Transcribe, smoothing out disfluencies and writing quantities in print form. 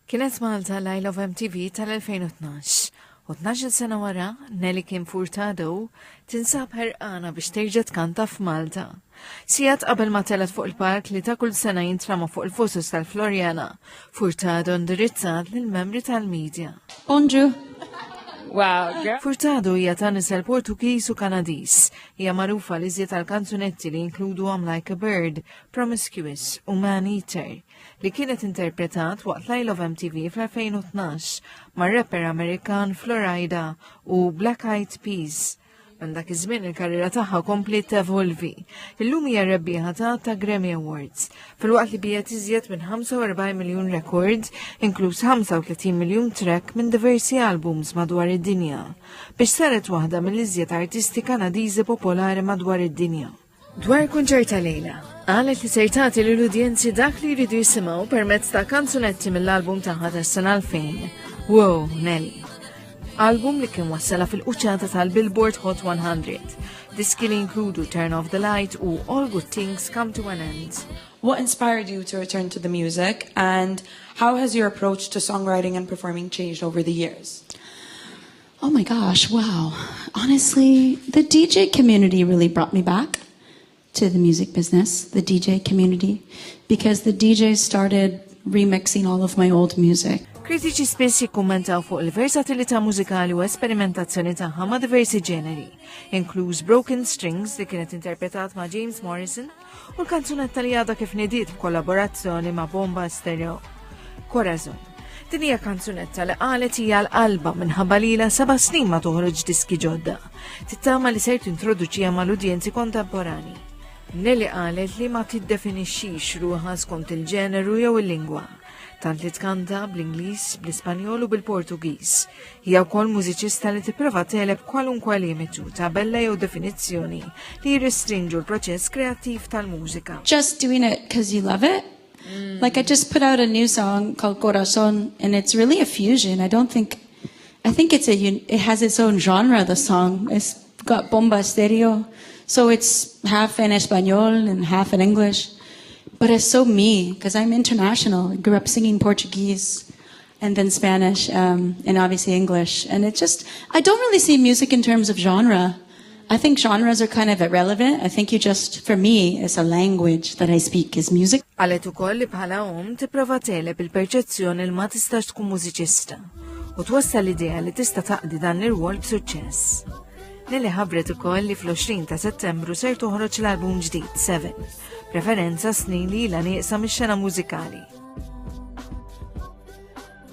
Kienet Malta l-I Love MTV tal-2012 u 12 sena wara Nelly Kim Furtado tinsab ħerqana biex terġa' tkanta f'Malta. Sijat qabel ma telet fuq il-park li ta' kull sena jintrama fuq il-fosus tal-Florjana, Furtado indirizzat lill-membri tal-medja. Bonjour. Wow, girl. Furtado hija ta' nisel Portugiż u Kanadiż. Hija magħrufa li żiet tal-kanzunetti li inkludu I'm Like a Bird, Promiscuous u Man Eater, li kienet interpretat waqt l-I Love MTV fl-2012 ma' rapper Amerikan Florida u Black Eyed Peas. Minn dak iż-żmien il-karriera tagħha komplet tevolvi. Illum hija rebbieħa ta' Grammy Awards, filwaqt li biegħet iżjed minn 45 miljun rekord, inkluż 35 miljun track minn diversi albums madwar id-dinja, biex saret waħda mill-iżjed artisti Kanadiżi popolari madwar id-dinja. Dwar kunċerta lejla, qalet li ser tagħti lill-udjenzi dak li jridu jisimgħu permezz ta' kanzunetti mill-album tagħha tas-sena 2000, Wow, Nelly. Album li kien wassala fil-quċċata tal-Billboard Hot 100. Diski li inkludu Turn Off the Light u All Good Things Come to an End. What inspired you to return to the music, and how has your approach to songwriting and performing changed over the years? Oh my gosh, wow. Honestly, the DJ community really brought me back to the music business, the DJ community, because the DJs started remixing all of my old music. Kritiċi spiss jikkummentaw fuq il-versatilità mużikali u esperimentazzjoni tagħha ma' diversi ġeneri, inkluż Broken Strings li kienet interpretat ma' James Morrison u l-kanzunetta li għadha kif nidiet b'kollaborazzjoni ma' Bomba Stereo, Corazon. Din hija kanzunetta li qalet hija l-qalba minħabba lilha 7 snin ma toħroġ diski ġodda, tittama li ser tintroduċiha mal-udjenzi kontemporani. Nelly qalet li ma tiddefinixxix ruħha skont il-ġeneru jew il-lingwa. Tant li tkanta bl-Ingliż, bl-Ispanjol u bil-Portugiż. Hija wkoll mużiċista li tipprova teleb kwalunkwe limitu ta' bella jew definizzjoni li jirrestrinġu l-proċess kreattiv tal-mużika. Just doing it because you love it. Like I just put out a new song called Corazon, and it's really a fusion. I think it has its own genre, the song. It's got Bomba Stereo, so it's half in Espanol and half in English. But it's so me, because I'm international. I grew up singing Portuguese and then Spanish and obviously English. And it just, I don't really see music in terms of genre. I think genres are kind of irrelevant. I think for me, it's a language that I speak is music. Għalet ukoll li bħala tipprova teleb il-perċezzjoni li ma tistax tkun mużiċista u twassal l-idea li tista' taqdi dan ir-rwol b'suċċess. Nelly ħabbret ukoll li fl-20 ta' Settembru ser toħroġ l-album ġdid 7, referenza snin li ilha nieqsa mix-xena mużikali.